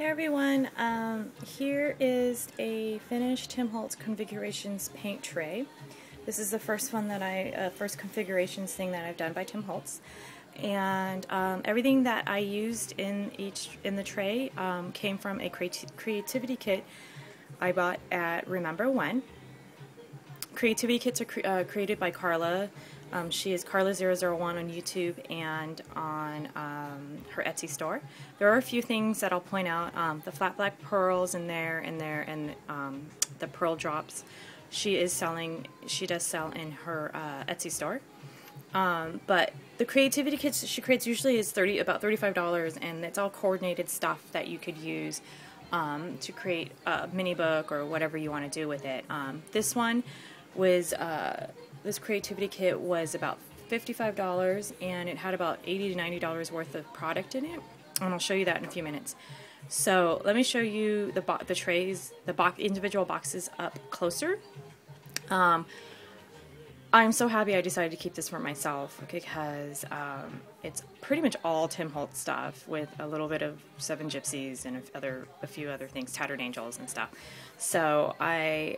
Hey everyone, here is a finished Tim Holtz Configurations paint tray. This is the first one that first configurations thing that I've done by Tim Holtz, and everything that I used in the tray came from a creativity kit I bought at Remember When. Creativity kits are created by Carla. She is Carla001 on YouTube and on her Etsy store. There are a few things that I'll point out. The flat black pearls in there, and the pearl drops. She does sell in her Etsy store. But the creativity kits she creates usually is about $35, and it's all coordinated stuff that you could use to create a mini book or whatever you want to do with it. This one was this creativity kit was about $55, and it had about $80 to $90 worth of product in it, and I'll show you that in a few minutes. So let me show you the trays, individual boxes up closer. I'm so happy I decided to keep this for myself because it's pretty much all Tim Holtz stuff with a little bit of Seven Gypsies and a few other things, Tattered Angels and stuff. So I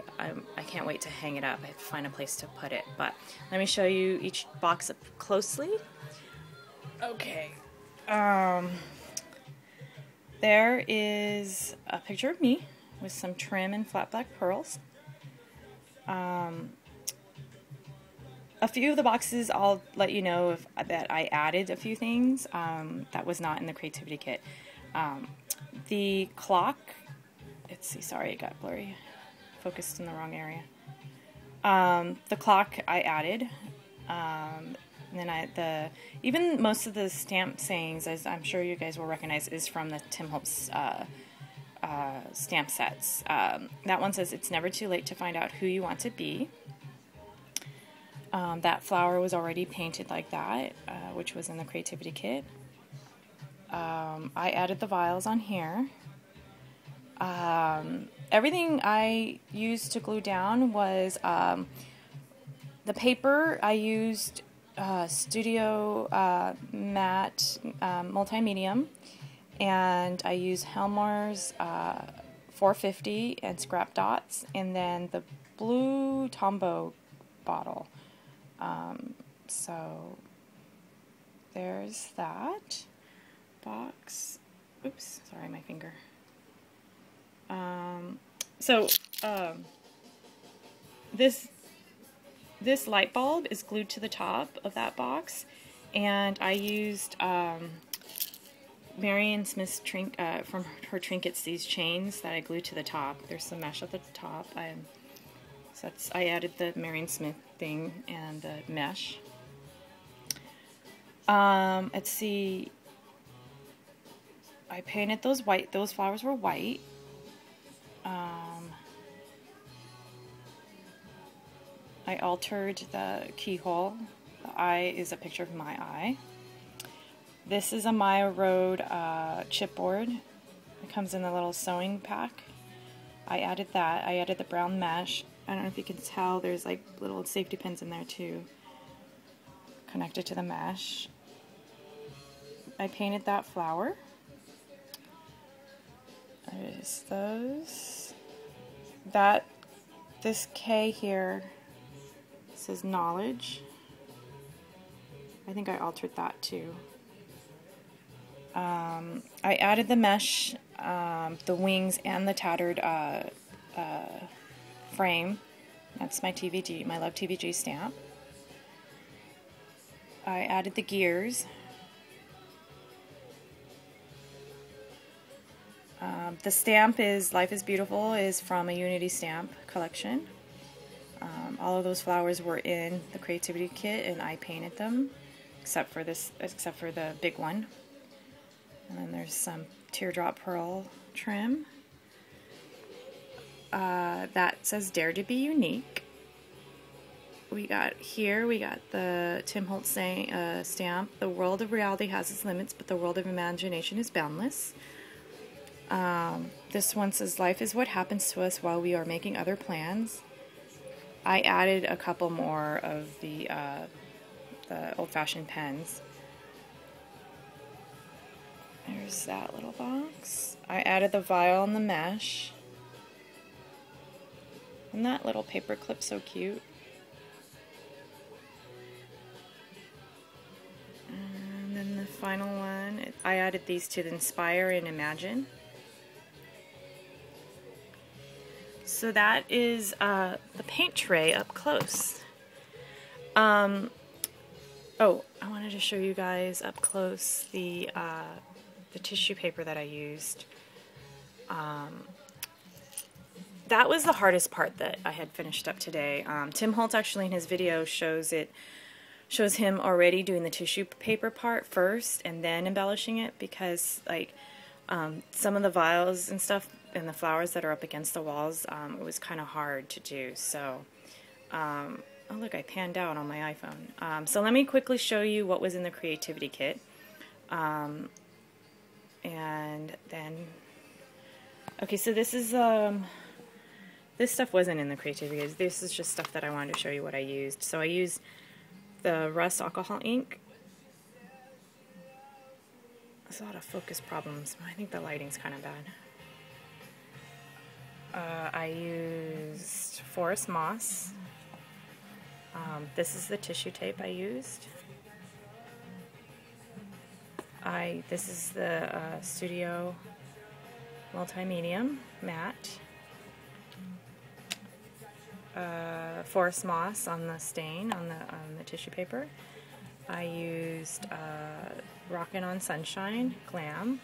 can't wait to hang it up. I have to find a place to put it. But let me show you each box up closely. Okay. There is a picture of me with some trim and flat black pearls. A few of the boxes I'll let you know that I added a few things that was not in the creativity kit. The clock, let's see, sorry it got blurry, focused in the wrong area. The clock I added, and then even most of the stamp sayings, as I'm sure you guys will recognize, is from the Tim Holtz stamp sets. That one says, "It's never too late to find out who you want to be." That flower was already painted like that, which was in the creativity kit. I added the vials on here. Everything I used to glue down was the paper. I used Studio Matte Multimedium, and I used Helmer's 450 and scrap dots, and then the blue Tombow bottle. So there's that box. Oops, sorry, my finger. This light bulb is glued to the top of that box, and I used Marion Smith's from her trinkets, these chains that I glued to the top. There's some mesh at the top. I added the Marion Smith thing and the mesh. Let's see. I painted those white. Those flowers were white. I altered the keyhole. The eye is a picture of my eye. This is a Maya Road chipboard. It comes in a little sewing pack. I added that. I added the brown mesh. I don't know if you can tell, there's like little safety pins in there too, connected to the mesh. I painted that flower. There's those. This K here says knowledge. I think I altered that too. I added the mesh, the wings, and the tattered frame. That's my TVG, my Love TVG stamp. I added the gears. The stamp is Life is Beautiful, is from a Unity stamp collection. All of those flowers were in the creativity kit, and I painted them, except for the big one. And then there's some teardrop pearl trim. That says Dare to be Unique. We got the Tim Holtz stamp. The world of reality has its limits, but the world of imagination is boundless. This one says life is what happens to us while we are making other plans. I added a couple more of the old-fashioned pens. There's that little box. I added the vial and the mesh. And that little paper clip's so cute. And then the final one, I added these to the Inspire and Imagine. So that is the paint tray up close. Oh, I wanted to show you guys up close the tissue paper that I used. That was the hardest part that I had finished up today. Tim Holtz actually in his video shows him already doing the tissue paper part first and then embellishing it, because like some of the vials and stuff and the flowers that are up against the walls, it was kind of hard to do. So, oh look, I panned out on my iPhone. So let me quickly show you what was in the creativity kit. And then, okay, so this is, this stuff wasn't in the creativity kit. This is just stuff that I wanted to show you what I used. So I used the Rust alcohol ink. There's a lot of focus problems. I think the lighting's kind of bad. I used forest moss. This is the tissue tape I used. This is the Studio Multimedium matte. Forest moss on the stain on the tissue paper. I used Rockin' on Sunshine Glam,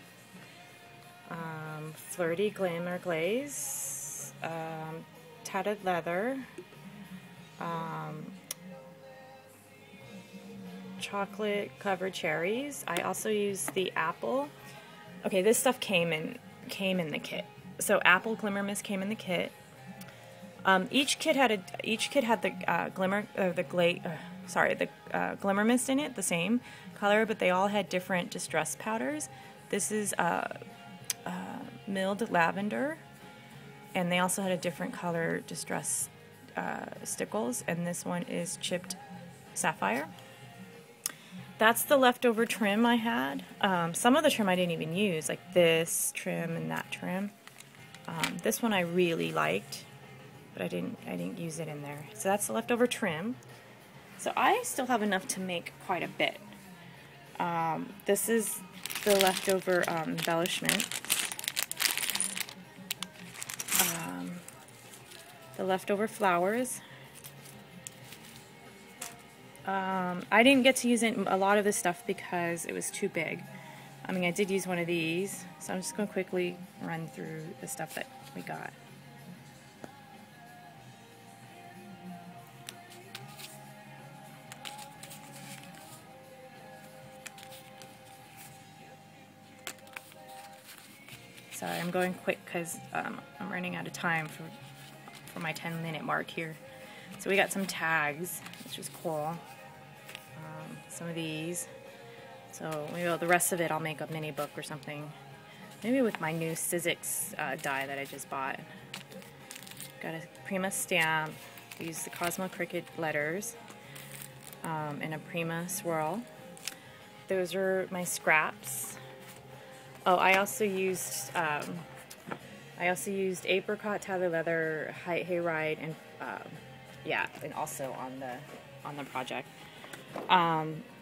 Flirty Glamour Glaze, Tatted Leather, Chocolate Covered Cherries. I also used the apple. Okay, this stuff came in the kit. So apple glimmer mist came in the kit. Each kit had the glimmer mist in it, the same color, but they all had different distress powders. This is milled lavender, and they also had a different color distress stickles, and this one is chipped sapphire. That's the leftover trim I had. Some of the trim I didn't even use, like this trim and that trim. This one I really liked, but I didn't use it in there. So that's the leftover trim. So I still have enough to make quite a bit. This is the leftover embellishment. The leftover flowers. I didn't get to use a lot of this stuff because it was too big. I mean, I did use one of these, so I'm just going to quickly run through the stuff that we got. Sorry, I'm going quick because I'm running out of time for my 10-minute mark here. So we got some tags, which is cool. Some of these. So maybe the rest of it I'll make a mini book or something. Maybe with my new Sizzix die that I just bought. Got a Prima stamp. I used the Cosmo Cricket letters and a Prima swirl. Those are my scraps. Oh, I also used apricot, tattered leather, hayride, and yeah, and also on the project.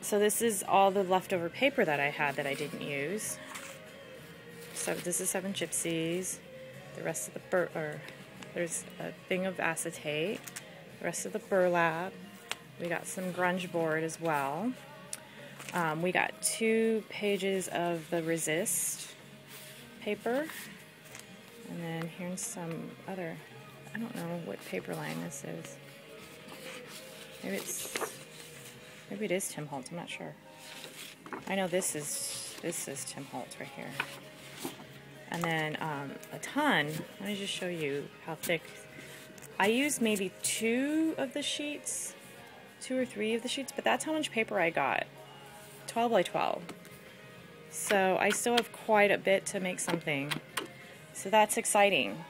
So this is all the leftover paper that I had that I didn't use. So this is 7 gypsies. The rest of the there's a thing of acetate. The rest of the burlap. We got some grunge board as well. We got 2 pages of the resist paper. And then here's some other, I don't know what paper line this is. Maybe it is Tim Holtz, I'm not sure. I know this is Tim Holtz right here. And then a ton, let me just show you how thick. I used maybe 2 of the sheets, 2 or 3 of the sheets, but that's how much paper I got. 12 by 12. So I still have quite a bit to make something. So that's exciting.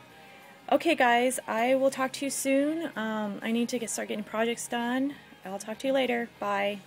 Okay guys, I will talk to you soon. I need to start getting projects done. I'll talk to you later. Bye.